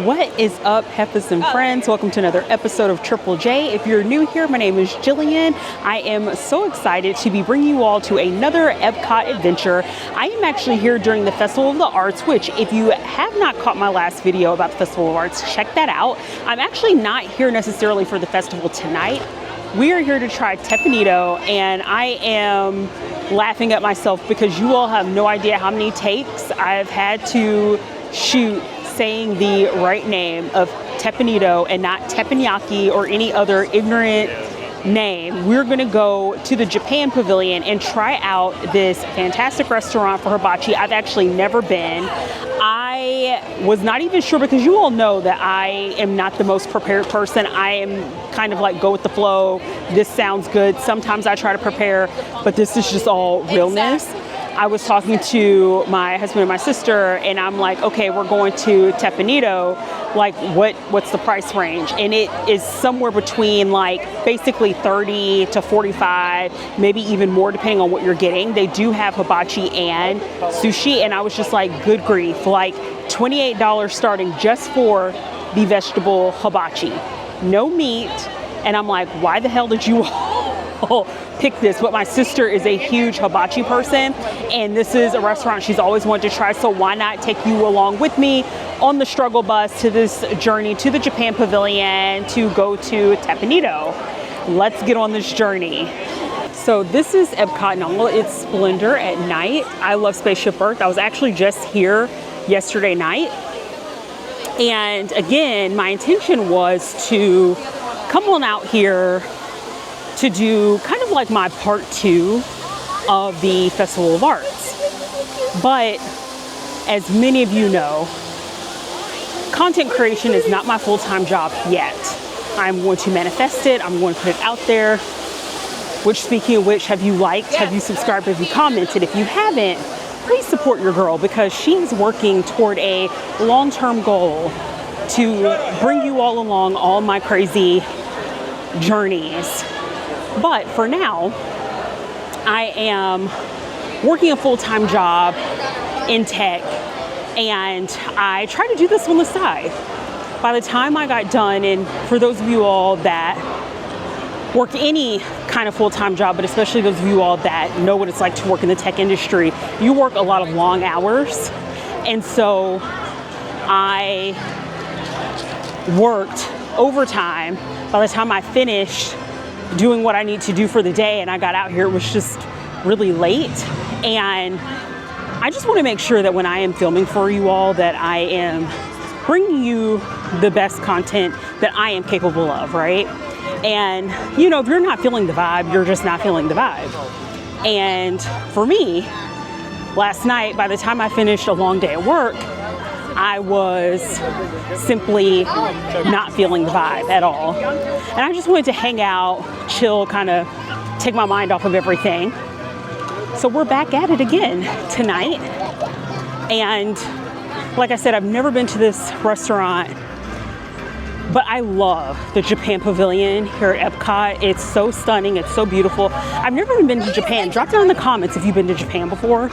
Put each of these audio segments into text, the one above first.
What is up, Heifas and friends? Welcome to another episode of Triple J. If you're new here, my name is Jillian. I am so excited to be bringing you all to another EPCOT adventure. I am actually here during the Festival of the Arts, which if you have not caught my last video about the Festival of Arts, check that out. I'm actually not here necessarily for the festival tonight. We are here to try Tappen Edo, and I am laughing at myself because you all have no idea how many takes I've had to shoot saying the right name of Tappen Edo and not teppanyaki or any other ignorant name. We're gonna go to the Japan pavilion and try out this fantastic restaurant for hibachi. I've actually never been. I was not even sure because you all know that I am not the most prepared person. I am kind of like go with the flow. This sounds good. Sometimes I try to prepare, but this is just all realness. I was talking to my husband and my sister, and I'm like, okay, we're going to Tappen Edo. Like, what's the price range? And it is somewhere between like basically 30 to 45, maybe even more depending on what you're getting. They do have hibachi and sushi, and I was just like, good grief, like $28 starting just for the vegetable hibachi, no meat. And I'm like, why the hell did you all pick this? But my sister is a huge hibachi person, and this is a restaurant she's always wanted to try, so why not take you along with me on the struggle bus to this journey to the Japan pavilion to go to Tappen Edo. Let's get on this journey. So this is EPCOT in all its splendor at night. I love Spaceship Earth. I was actually just here yesterday night, and again, my intention was to come on out here to do kind of like my part 2 of the Festival of Arts. But as many of you know, content creation is not my full-time job yet. I'm going to manifest it. I'm going to put it out there. Which, speaking of which, have you liked, have you subscribed, have you commented? If you haven't, please support your girl because she's working toward a long-term goal to bring you all along all my crazy journeys. But for now, I am working a full-time job in tech, and I try to do this on the side. By the time I got done, and for those of you all that work any kind of full-time job, but especially those of you all that know what it's like to work in the tech industry, you work a lot of long hours. And so I worked overtime. By the time I finished doing what I need to do for the day and I got out here, it was just really late. And I just want to make sure that when I am filming for you all that I am bringing you the best content that I am capable of, right? And you know, if you're not feeling the vibe, you're just not feeling the vibe. And for me, last night, by the time I finished a long day at work, I was simply not feeling the vibe at all. And I just wanted to hang out, chill, kind of take my mind off of everything. So we're back at it again tonight. And like I said, I've never been to this restaurant, but I love the Japan pavilion here at EPCOT. It's so stunning, it's so beautiful. I've never even been to Japan. Drop down in the comments if you've been to Japan before.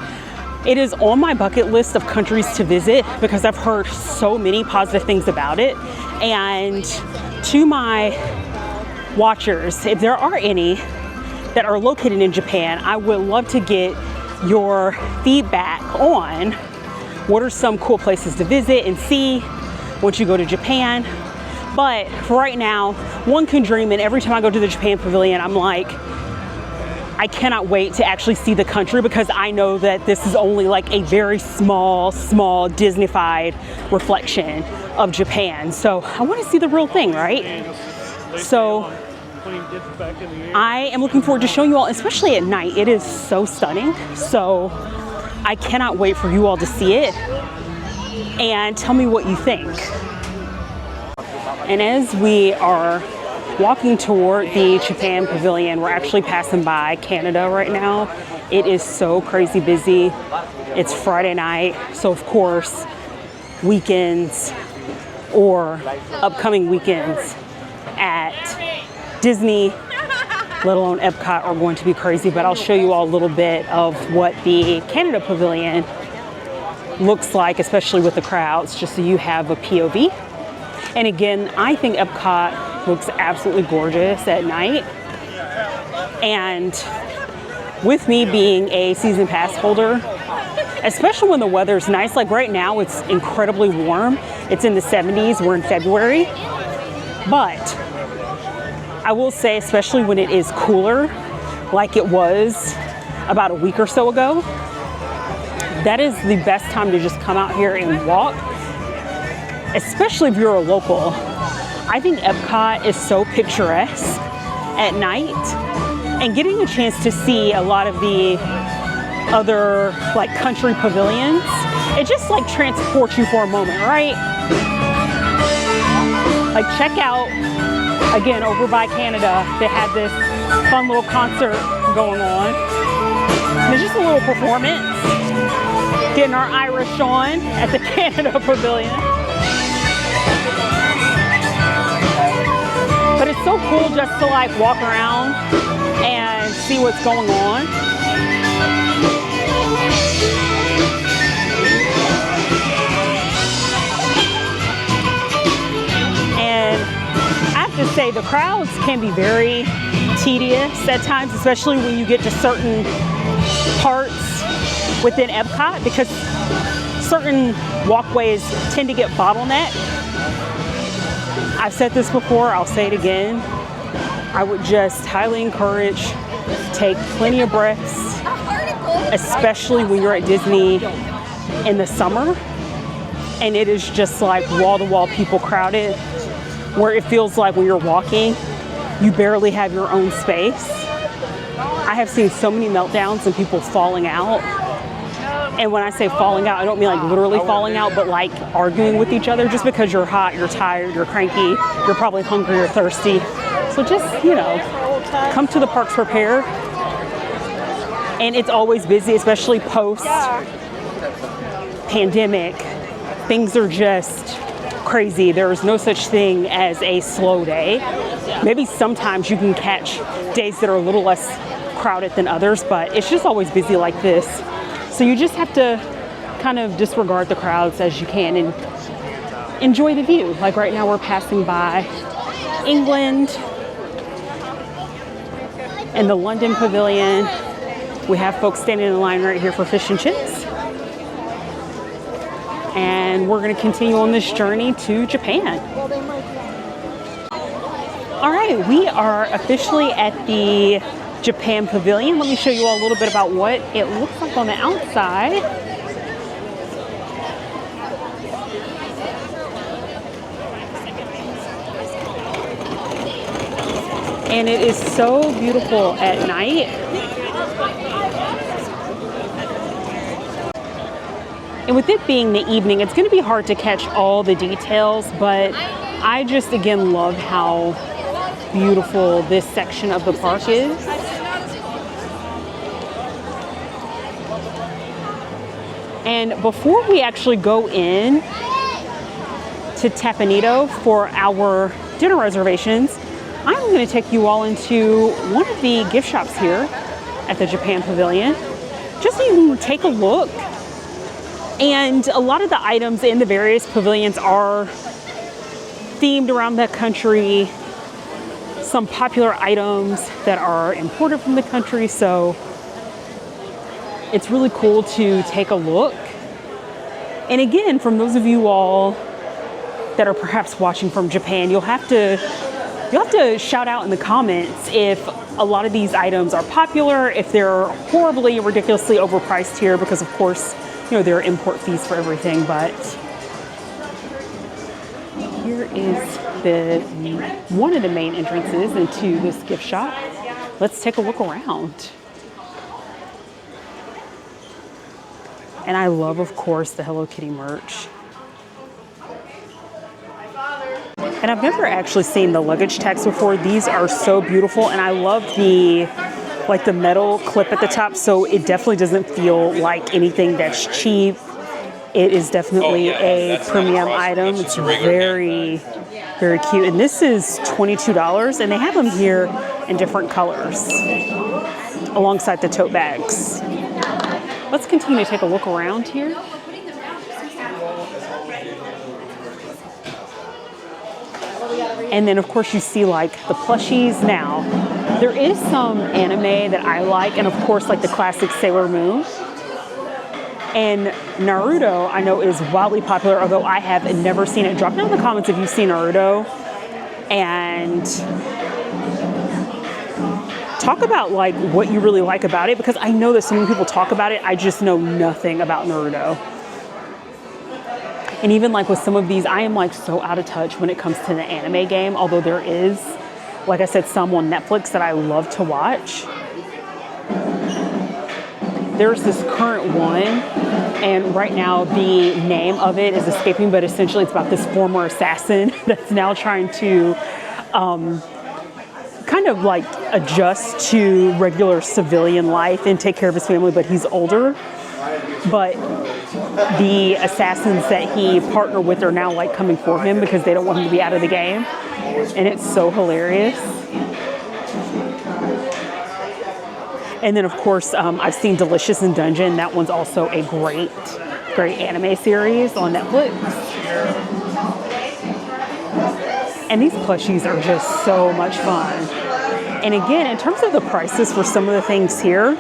It is on my bucket list of countries to visit because I've heard so many positive things about it. And to my watchers, if there are any that are located in Japan, I would love to get your feedback on what are some cool places to visit and see once you go to Japan. But for right now, one can dream, and every time I go to the Japan pavilion, I'm like, I cannot wait to actually see the country because I know that this is only like a very small Disney-fied reflection of Japan. So I want to see the real thing, right? So I am looking forward to showing you all, especially at night. It is so stunning. So I cannot wait for you all to see it and tell me what you think. And as we are walking toward the Japan pavilion, we're actually passing by Canada right now. It is so crazy busy. It's Friday night, so of course, weekends or upcoming weekends at Disney, let alone EPCOT, are going to be crazy. But I'll show you all a little bit of what the Canada pavilion looks like, especially with the crowds, just so you have a POV. And again, I think EPCOT looks absolutely gorgeous at night. And with me being a season pass holder, especially when the weather's nice, like right now it's incredibly warm. It's in the 70s, we're in February. But I will say, especially when it is cooler, like it was about a week or so ago, that is the best time to just come out here and walk, especially if you're a local. I think EPCOT is so picturesque at night, and getting a chance to see a lot of the other like country pavilions, it just like transports you for a moment, right? Like check out, again, over by Canada, they had this fun little concert going on. And it's just a little performance, getting our Irish on at the Canada Pavilion. But it's so cool just to like walk around and see what's going on. And I have to say, the crowds can be very tedious at times, especially when you get to certain parts within EPCOT, because certain walkways tend to get bottlenecked. I've said this before, I'll say it again. I would just highly encourage, take plenty of breaths, especially when you're at Disney in the summer and it is just like wall-to-wall people crowded, where it feels like when you're walking, you barely have your own space. I have seen so many meltdowns and people falling out. And when I say falling out, I don't mean like literally falling out, but like arguing with each other just because you're hot, you're tired, you're cranky, you're probably hungry or thirsty. So just, you know, come to the parks prepared. And it's always busy, especially post-pandemic. Things are just crazy. There's no such thing as a slow day. Maybe sometimes you can catch days that are a little less crowded than others, but it's just always busy like this. So you just have to kind of disregard the crowds as you can and enjoy the view. Like right now we're passing by England and the London Pavilion. We have folks standing in line right here for fish and chips. And we're gonna continue on this journey to Japan. All right, we are officially at the Japan Pavilion. Let me show you all a little bit about what it looks like on the outside. And it is so beautiful at night. And with it being the evening, it's going to be hard to catch all the details, but I just, again, love how beautiful this section of the park is. And before we actually go in to Tappen Edo for our dinner reservations, I'm going to take you all into one of the gift shops here at the Japan Pavilion, just so you can take a look. And a lot of the items in the various pavilions are themed around the country, some popular items that are imported from the country, so it's really cool to take a look. And again, from those of you all that are perhaps watching from Japan, you'll have to shout out in the comments if a lot of these items are popular, if they're horribly, ridiculously overpriced here, because of course, you know, there are import fees for everything. But here is one of the main entrances into this gift shop. Let's take a look around. And I love, of course, the Hello Kitty merch. And I've never actually seen the luggage tags before. These are so beautiful, and I love the metal clip at the top, so it definitely doesn't feel like anything that's cheap. It is definitely a premium item. It's very, very cute. And this is $22, and they have them here in different colors alongside the tote bags. Let's continue to take a look around here. And then of course you see like the plushies. Now, there is some anime that I like, and of course like the classic Sailor Moon. And Naruto, I know, is wildly popular, although I have never seen it. Drop down in the comments if you've seen Naruto. And talk about like what you really like about it, because I know that so many people talk about it. I just know nothing about Naruto. And even like with some of these, I am like so out of touch when it comes to the anime game, although there is, like I said, some on Netflix that I love to watch. There's this current one, and right now the name of it is escaping, but essentially it's about this former assassin that's now trying to kind of like adjust to regular civilian life and take care of his family, but he's older. But the assassins that he partnered with are now like coming for him because they don't want him to be out of the game. And it's so hilarious. And then of course, I've seen Delicious in Dungeon. That one's also a great anime series on Netflix. And these plushies are just so much fun. And again, in terms of the prices for some of the things here,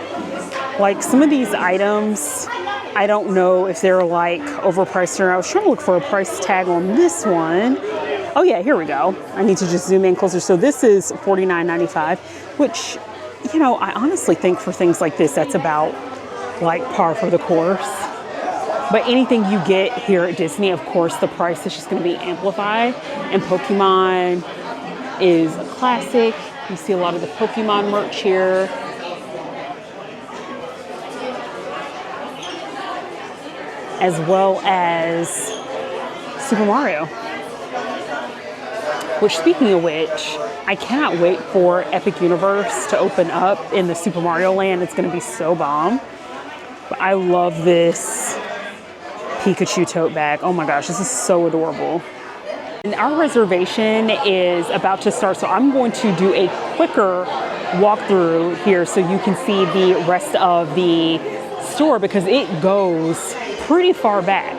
like some of these items, I don't know if they're like overpriced or not. I was trying to look for a price tag on this one. Oh yeah, here we go. I need to just zoom in closer. So this is $49.95, which, you know, I honestly think for things like this, that's about like par for the course. But anything you get here at Disney, of course, the price is just going to be amplified. And Pokemon is a classic. You see a lot of the Pokemon merch here. As well as Super Mario. Which, speaking of which, I cannot wait for Epic Universe to open up in the Super Mario Land. It's going to be so bomb. But I love this Pikachu tote bag. Oh my gosh, this is so adorable. And our reservation is about to start, so I'm going to do a quicker walkthrough here so you can see the rest of the store, because it goes pretty far back.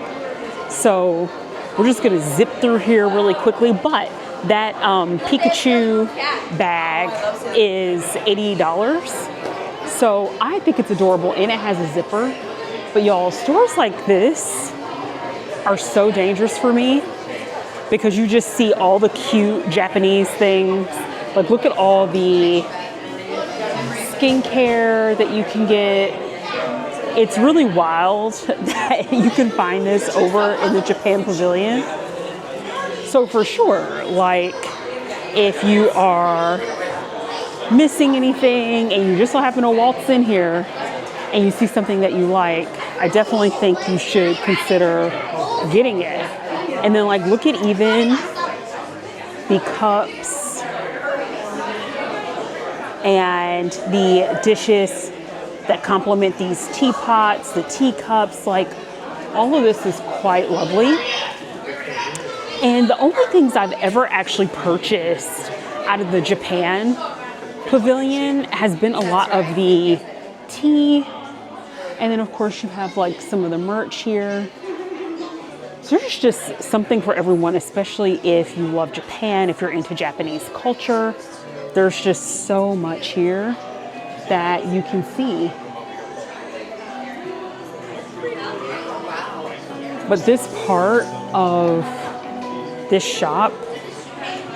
So we're just going to zip through here really quickly, but that Pikachu bag is $80. So I think it's adorable, and it has a zipper. But y'all, stores like this are so dangerous for me because you just see all the cute Japanese things. Like, look at all the skincare that you can get. It's really wild that you can find this over in the Japan Pavilion. So for sure, like, if you are missing anything and you just so happen to waltz in here and you see something that you like, I definitely think you should consider getting it. And then, like, look at even the cups and the dishes that complement these teapots, the teacups. Like, all of this is quite lovely. And the only things I've ever actually purchased out of the Japan Pavilion has been a lot of the tea. And then of course you have like some of the merch here. So there's just something for everyone, especially if you love Japan, if you're into Japanese culture. There's just so much here that you can see. But this part of this shop,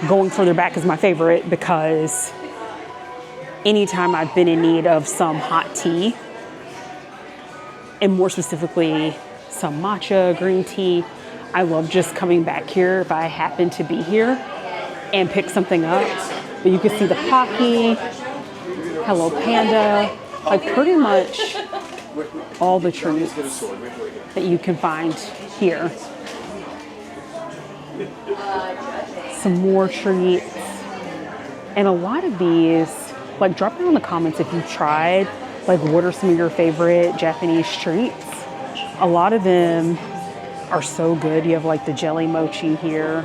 going further back, is my favorite because anytime I've been in need of some hot tea, and more specifically some matcha green tea, I love just coming back here if I happen to be here and pick something up. But you can see the Pocky, Hello Panda, like pretty much all the treats that you can find here. Some more treats. And a lot of these, like, drop down in the comments if you've tried, like, what are some of your favorite Japanese treats? A lot of them are so good. You have like the jelly mochi here.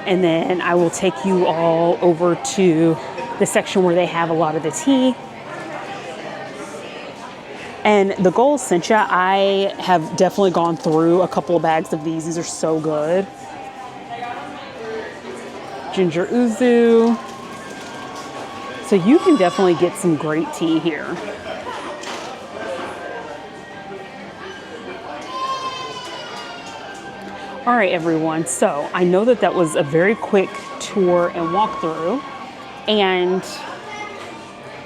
And then I will take you all over to the section where they have a lot of the tea. And the gold sencha, I have definitely gone through a couple of bags of these. These are so good. Ginger uzu. So you can definitely get some great tea here. All right, everyone. So I know that that was a very quick tour and walkthrough. And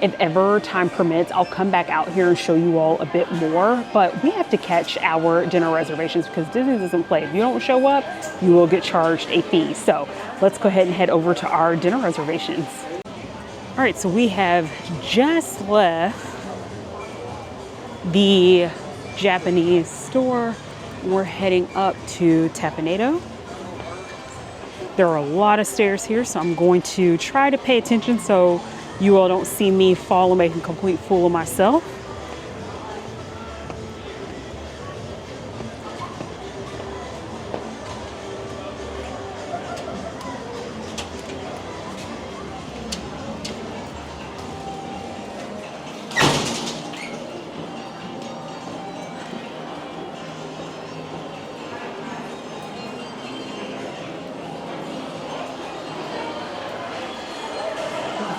if ever time permits, I'll come back out here and show you all a bit more. But we have to catch our dinner reservations because Disney doesn't play. If you don't show up, you will get charged a fee. So let's go ahead and head over to our dinner reservations. All right, so we have just left the Japanese store. We're heading up to Tappen Edo. There are a lot of stairs here, so I'm going to try to pay attention so you all don't see me fall and make a complete fool of myself.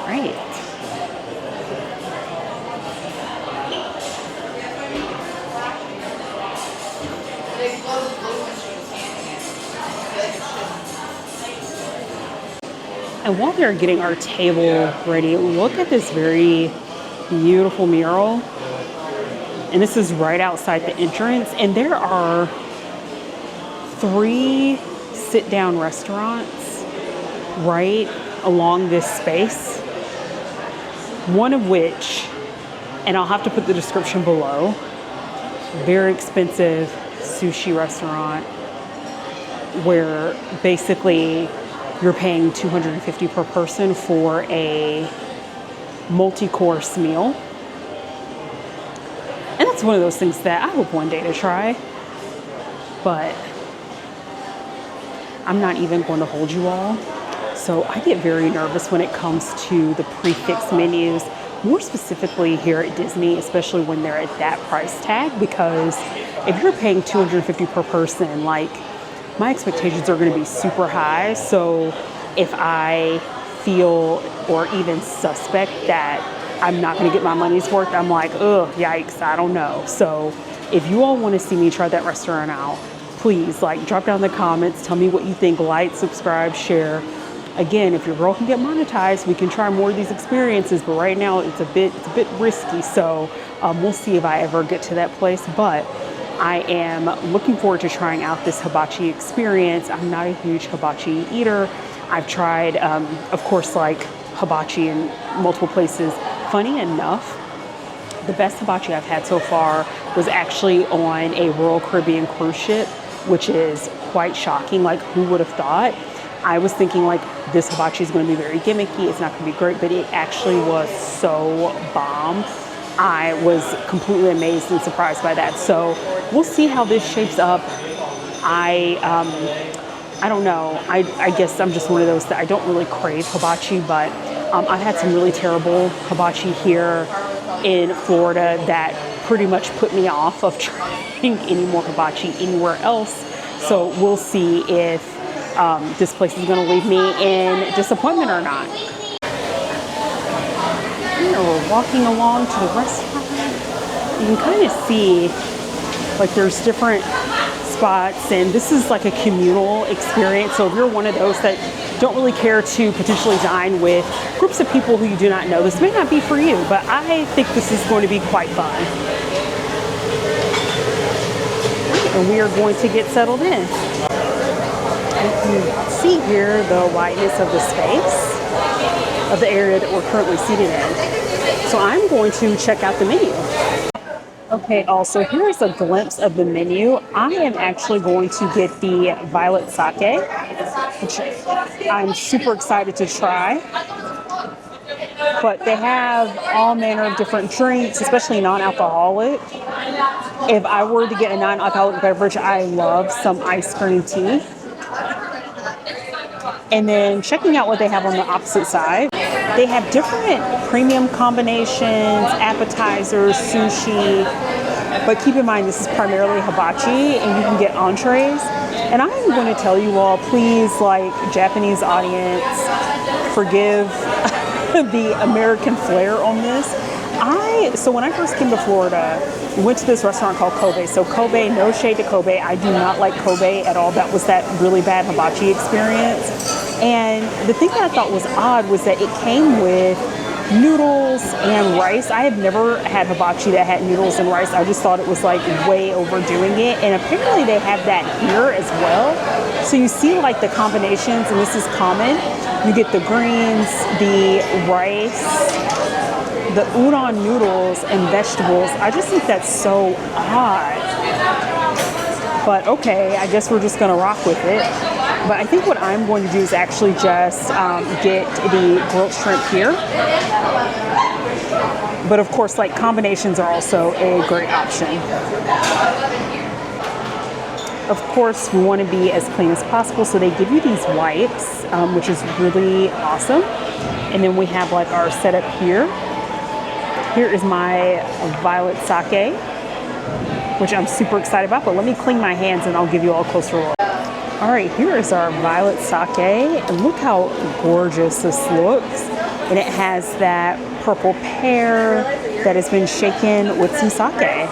Right. And while they're getting our table ready, look at this very beautiful mural. And this is right outside the entrance. And there are 3 sit-down restaurants right along this space. One of which, and I'll have to put the description below, very expensive sushi restaurant where basically you're paying $250 per person for a multi-course meal. And that's one of those things that I hope one day to try, but I'm not even going to hold you all. So I get very nervous when it comes to the prefix menus, more specifically here at Disney, especially when they're at that price tag, because if you're paying $250 per person, like, my expectations are going to be super high. So if I feel or even suspect that I'm not going to get my money's worth, I'm like, ugh, yikes, I don't know. So if you all want to see me try that restaurant out, please, like, drop down in the comments, tell me what you think, like, subscribe, share. Again, if your girl can get monetized, we can try more of these experiences, but right now it's a bit risky. So we'll see if I ever get to that place, but I am looking forward to trying out this hibachi experience. I'm not a huge hibachi eater. I've tried, of course, like hibachi in multiple places. Funny enough, the best hibachi I've had so far was actually on a Royal Caribbean cruise ship, which is quite shocking. Like, who would have thought? I was thinking like this hibachi is going to be very gimmicky. It's not going to be great, but it actually was so bomb. I was completely amazed and surprised by that. So we'll see how this shapes up. I don't know. I guess I'm just one of those that I don't really crave hibachi, but I've had some really terrible hibachi here in Florida that pretty much put me off of trying any more hibachi anywhere else. So we'll see if this place is going to leave me in disappointment or not. We're walking along to the restaurant. You can kind of see like there's different spots, and this is like a communal experience. So if you're one of those that don't really care to potentially dine with groups of people who you do not know, this may not be for you, but I think this is going to be quite fun. And we are going to get settled in. You can see here the wideness of the space of the area that we're currently seated in. So I'm going to check out the menu. Okay, also here's a glimpse of the menu. I am actually going to get the violet sake, which I'm super excited to try. But they have all manner of different drinks, especially non-alcoholic. If I were to get a non-alcoholic beverage, I love some ice cream tea. And then checking out what they have on the opposite side, they have different premium combinations, appetizers, sushi, But keep in mind, this is primarily hibachi, and you can get entrees. And I'm going to tell you all, please, like, Japanese audience, forgive the American flair on this. So when I first came to Florida, we went to this restaurant called Kobe. So Kobe, no shade to Kobe. I do not like Kobe at all. That was that really bad hibachi experience. And the thing that I thought was odd was that it came with noodles and rice. I have never had hibachi that had noodles and rice. I just thought it was like way overdoing it. And apparently they have that here as well. So you see like the combinations, and this is common. You get the greens, the rice, the udon noodles, and vegetables. I just think that's so odd. But okay, I guess we're just gonna rock with it. But I think what I'm going to do is actually just get the grilled shrimp here. But of course, like, combinations are also a great option. Of course, we want to be as clean as possible, so they give you these wipes, which is really awesome. And then we have like our setup here. Here is my violet sake, which I'm super excited about, but let me clean my hands and I'll give you all a closer look. All right, here is our violet sake, and look how gorgeous this looks. And it has that purple pear that has been shaken with some sake.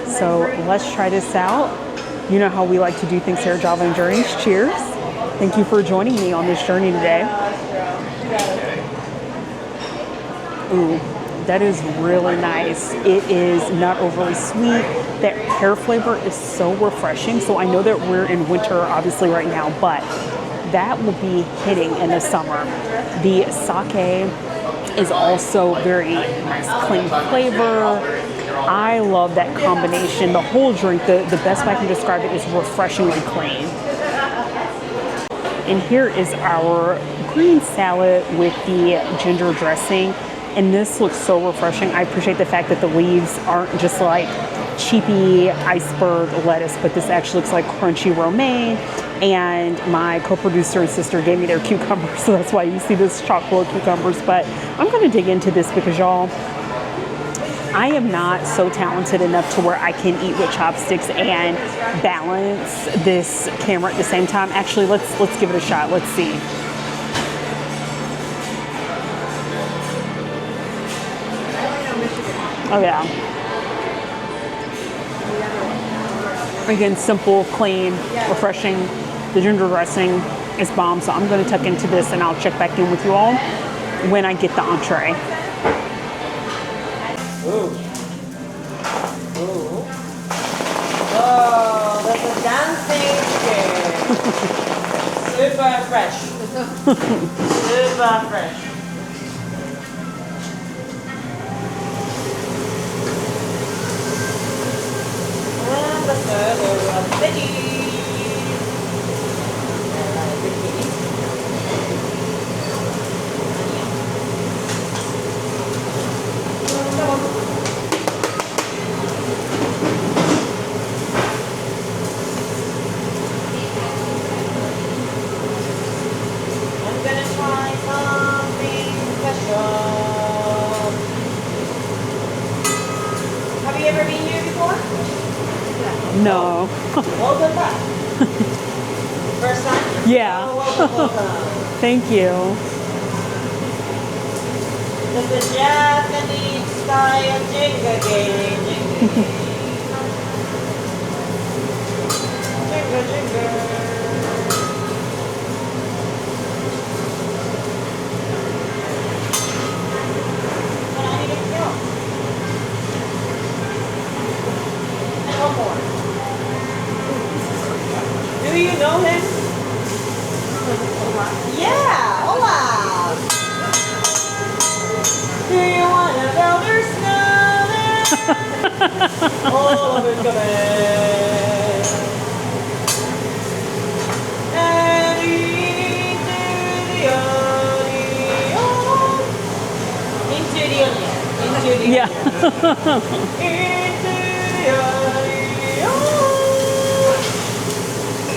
So let's try this out. You know how we like to do things here at Java and Journeys. Cheers. Thank you for joining me on this journey today. Ooh, that is really nice. It is not overly sweet. That pear flavor is so refreshing. So I know that we're in winter obviously right now, but that will be hitting in the summer. The sake is also very nice, clean flavor. I love that combination. The whole drink, the best way I can describe it is refreshingly clean. And here is our green salad with the ginger dressing. And this looks so refreshing. I appreciate the fact that the leaves aren't just like cheapy iceberg lettuce, but this actually looks like crunchy romaine. And my co-producer and sister gave me their cucumbers, so that's why you see this chocolate cucumbers. But I'm gonna dig into this because y'all, I am not so talented enough to where I can eat with chopsticks and balance this camera at the same time. Actually, let's give it a shot. Let's see. Oh yeah. Again, simple, clean, refreshing. The ginger dressing is bomb, so I'm going to tuck into this and I'll check back in with you all when I get the entree. Ooh. Ooh. Oh, that's a dancing chair. Super fresh. Super fresh. And the third of veggies. Have you ever been here before? No. Welcome back. First time? Yeah. Oh, welcome. Thank you. This is Japanese style Jenga game. Jenga, Jenga. But I need to kill. One more. Do you know him? Yeah, Olaf. Do you want to build your snowman? All of it's coming. And into the onion. Into the onion. Into the onion. Yeah. Into the onion.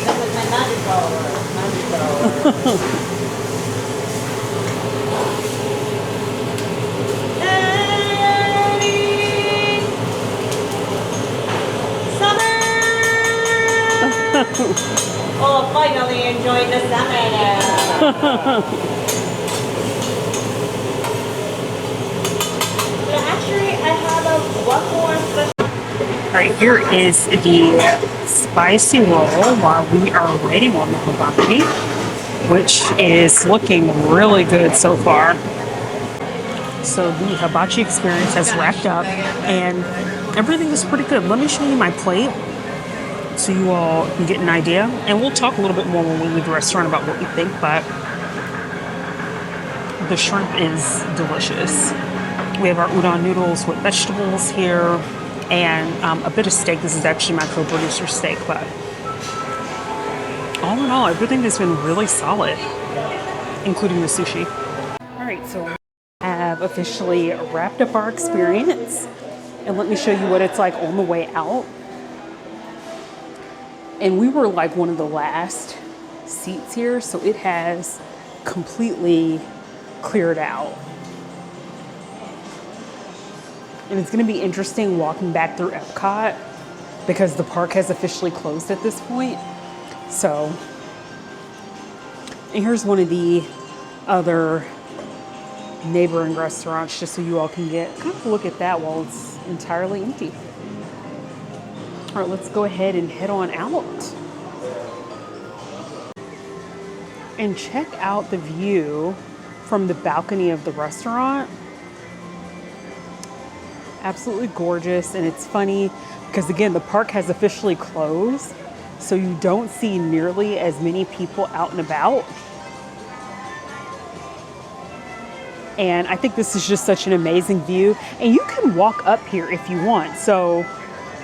That was my magic power. Magic power. Oh, finally enjoying the salmon. But actually, I have a one more special. All right, here is the spicy roll while we are waiting on the hibachi, which is looking really good so far. So the hibachi experience has wrapped up and everything is pretty good. Let me show you my plate so you all can get an idea. And we'll talk a little bit more when we leave the restaurant about what we think, but the shrimp is delicious. We have our udon noodles with vegetables here and a bit of steak. This is actually my co-producer steak, but all in all, everything has been really solid, including the sushi. All right, so we have officially wrapped up our experience, and let me show you what it's like on the way out. And we were like one of the last seats here, so it has completely cleared out. And it's going to be interesting walking back through EPCOT because the park has officially closed at this point. So, and here's one of the other neighboring restaurants just so you all can get kind of a look at that while it's entirely empty. All right, let's go ahead and head on out and check out the view from the balcony of the restaurant. Absolutely gorgeous. And it's funny because again, the park has officially closed, so you don't see nearly as many people out and about. And I think this is just such an amazing view, and you can walk up here if you want. So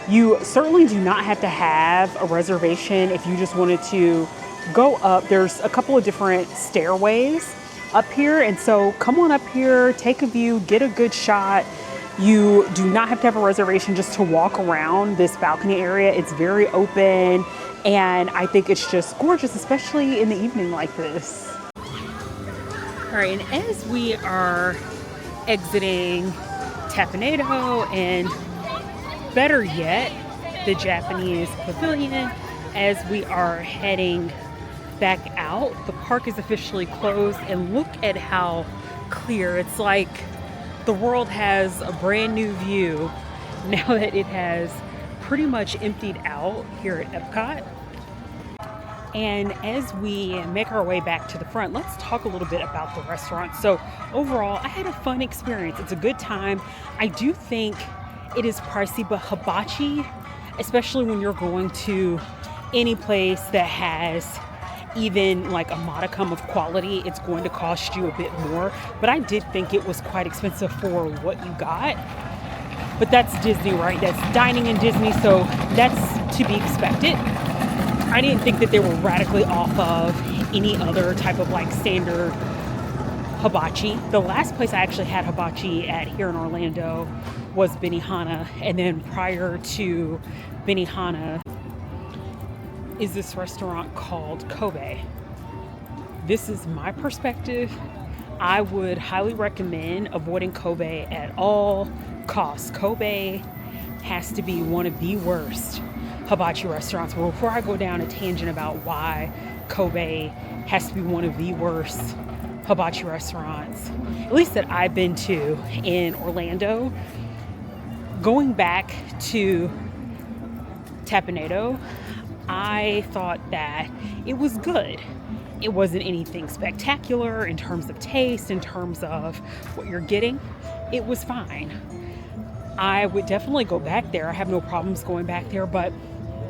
you certainly do not have to have a reservation if you just wanted to go up. There's a couple of different stairways up here, and so come on up here, take a view, get a good shot. You do not have to have a reservation just to walk around this balcony area. It's very open, and I think it's just gorgeous, especially in the evening like this. All right, and as we are exiting Tappen Edo, and better yet, the Japanese pavilion, as we are heading back out, the park is officially closed, and look at how clear. It's like the world has a brand new view now that it has pretty much emptied out here at EPCOT. And as we make our way back to the front, let's talk a little bit about the restaurant. So overall, I had a fun experience. It's a good time. I do think it is pricey, but hibachi, especially when you're going to any place that has even like a modicum of quality, it's going to cost you a bit more. But I did think it was quite expensive for what you got. But that's Disney, right? That's dining in Disney, so that's to be expected. I didn't think that they were radically off of any other type of like standard hibachi. The last place I actually had hibachi at here in Orlando was Benihana, and then prior to Benihana is this restaurant called Kobe. This is my perspective. I would highly recommend avoiding Kobe at all costs. Kobe has to be one of the worst hibachi restaurants. Well, before I go down a tangent about why Kobe has to be one of the worst hibachi restaurants, at least that I've been to in Orlando, going back to Tappen Edo, I thought that it was good. It wasn't anything spectacular in terms of taste, in terms of what you're getting. It was fine. I would definitely go back there. I have no problems going back there, but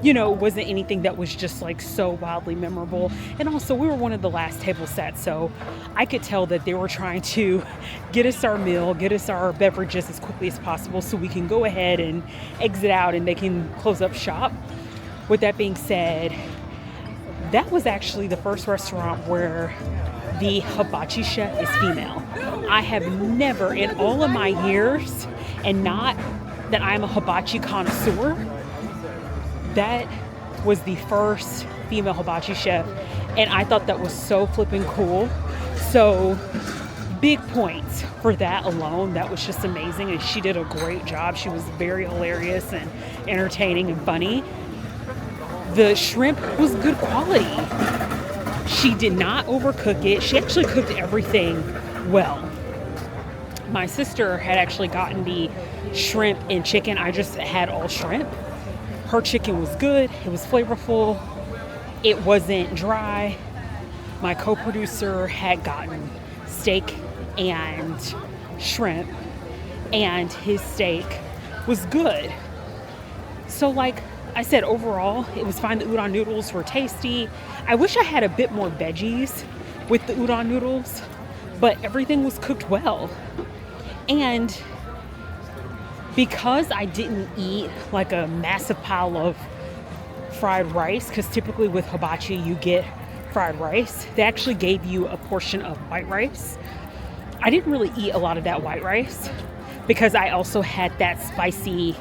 you know, it wasn't anything that was just like so wildly memorable. And also we were one of the last table sets, so I could tell that they were trying to get us our meal, get us our beverages as quickly as possible so we can go ahead and exit out and they can close up shop. With that being said, that was actually the first restaurant where the hibachi chef is female. I have never in all of my years, and not that I'm a hibachi connoisseur, that was the first female hibachi chef, and I thought that was so flipping cool. So big points for that alone. That was just amazing, and she did a great job. She was very hilarious and entertaining and funny. The shrimp was good quality. She did not overcook it. She actually cooked everything well. My sister had actually gotten the shrimp and chicken. I just had all shrimp. Her chicken was good. It was flavorful. It wasn't dry. My co-producer had gotten steak and shrimp, and his steak was good. So like I said, overall, it was fine. The udon noodles were tasty. I wish I had a bit more veggies with the udon noodles, but everything was cooked well. And because I didn't eat like a massive pile of fried rice, because typically with hibachi you get fried rice, they actually gave you a portion of white rice. I didn't really eat a lot of that white rice because I also had that spicy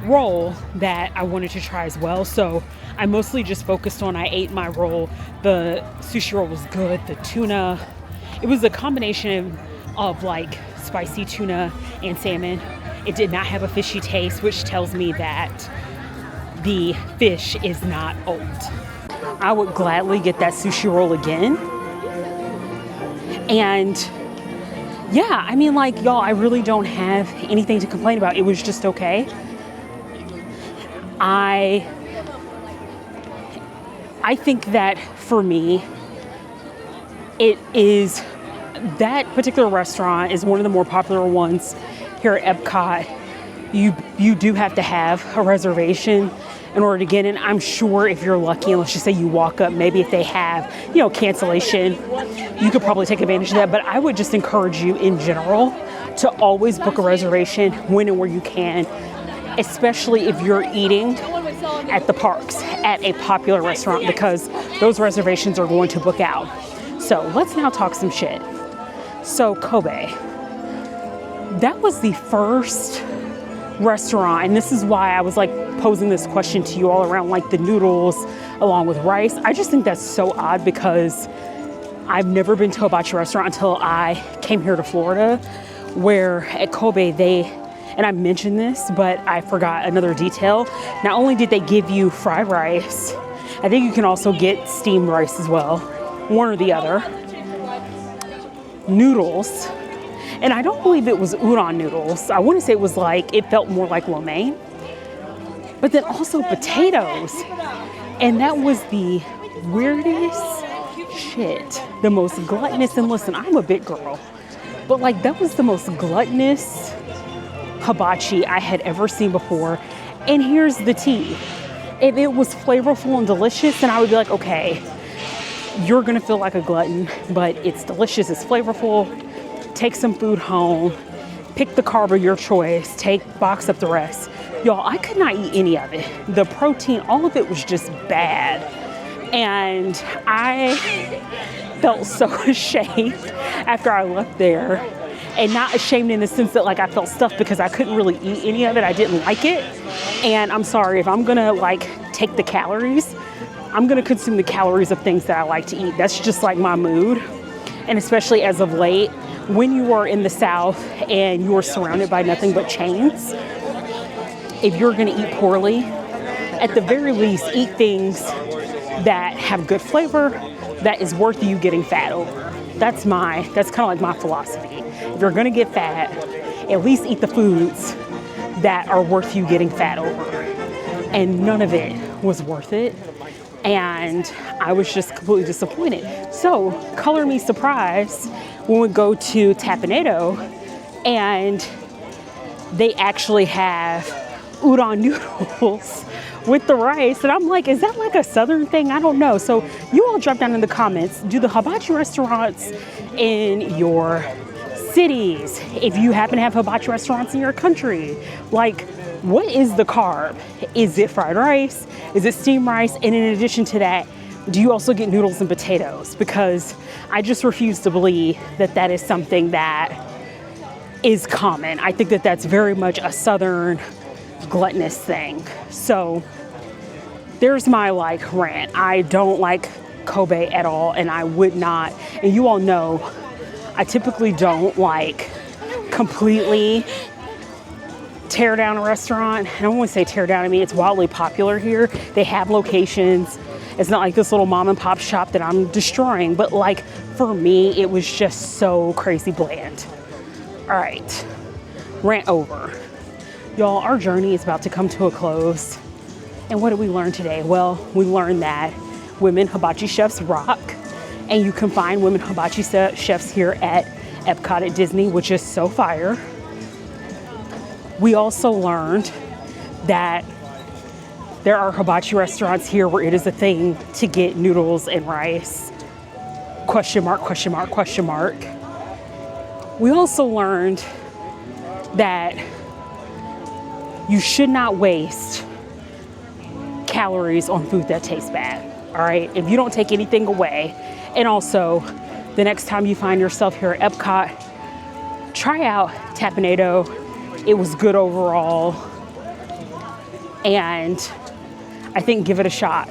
roll that I wanted to try as well. So I mostly just focused on, I ate my roll. The sushi roll was good. The tuna, it was a combination of like spicy tuna and salmon. It did not have a fishy taste, which tells me that the fish is not old. I would gladly get that sushi roll again. And yeah, I mean, like, y'all, I really don't have anything to complain about. It was just okay. I think that for me, it is, that particular restaurant is one of the more popular ones here at EPCOT. You do have to have a reservation in order to get in. I'm sure if you're lucky, and let's just say you walk up, maybe if they have, you know, cancellation, you could probably take advantage of that. But I would just encourage you in general to always book a reservation when and where you can, especially if you're eating at the parks at a popular restaurant, because those reservations are going to book out. So let's now talk some shit. So Kobe, that was the first restaurant, and this is why I was like posing this question to you all around like the noodles along with rice. I just think that's so odd because I've never been to a hibachi restaurant until I came here to Florida, where at Kobe and I mentioned this, but I forgot another detail. Not only did they give you fried rice, I think you can also get steamed rice as well, one or the other. Noodles, and I don't believe it was udon noodles. I want to say it was like, it felt more like lo mein. But then also potatoes. And that was the weirdest shit, the most gluttonous, and listen, I'm a big girl, but like that was the most gluttonous hibachi I had ever seen before. And here's the tea. If it was flavorful and delicious, then I would be like, okay, you're gonna feel like a glutton, but it's delicious, it's flavorful. Take some food home, pick the carb of your choice, box up the rest. Y'all, I could not eat any of it. The protein, all of it was just bad. And I felt so ashamed after I left there. And not ashamed in the sense that like I felt stuffed because I couldn't really eat any of it. I didn't like it. And I'm sorry, if I'm gonna like take the calories, I'm gonna consume the calories of things that I like to eat. That's just like my mood. And especially as of late, when you are in the South and you are surrounded by nothing but chains, if you're gonna eat poorly, at the very least, eat things that have good flavor, that is worth you getting fat over. That's kind of like my philosophy. If you're gonna get fat, at least eat the foods that are worth you getting fat over. And none of it was worth it. And I was just completely disappointed. So, color me surprised when we go to Tappen Edo and they actually have udon noodles with the rice. And I'm like, is that like a Southern thing? I don't know. So you all drop down in the comments, do the hibachi restaurants in your cities, if you happen to have hibachi restaurants in your country, like, what is the carb? Is it fried rice? Is it steamed rice? And in addition to that, do you also get noodles and potatoes? Because I just refuse to believe that that is something that is common. I think that that's very much a Southern gluttonous thing. So there's my like rant. I don't like Kobe at all, and I would not, and you all know, I typically don't like completely tear down a restaurant. I don't want to say tear down. I mean, it's wildly popular here. They have locations. It's not like this little mom and pop shop that I'm destroying, but like for me, it was just so crazy bland. All right, rant over. Y'all, our journey is about to come to a close. And what did we learn today? Well, we learned that women hibachi chefs rock, and you can find women hibachi chefs here at EPCOT at Disney, which is so fire. We also learned that there are hibachi restaurants here where it is a thing to get noodles and rice. Question mark, question mark, question mark. We also learned that you should not waste calories on food that tastes bad, all right? If you don't take anything away, and also the next time you find yourself here at EPCOT, try out Tappen Edo. It was good overall, and I think give it a shot.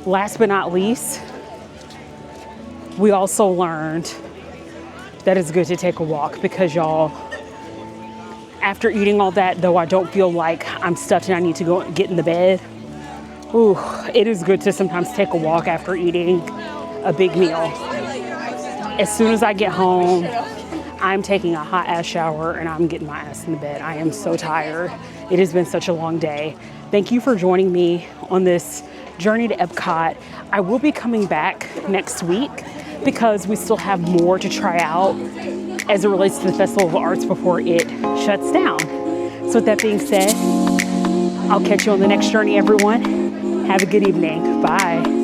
Last but not least, we also learned that it's good to take a walk because y'all, after eating all that, though I don't feel like I'm stuffed and I need to go get in the bed, ooh, it is good to sometimes take a walk after eating a big meal. As soon as I get home, I'm taking a hot ass shower and I'm getting my ass in the bed. I am so tired. It has been such a long day. Thank you for joining me on this journey to EPCOT. I will be coming back next week because we still have more to try out as it relates to the Festival of Arts before it shuts down. So with that being said, I'll catch you on the next journey, everyone. Have a good evening. Bye.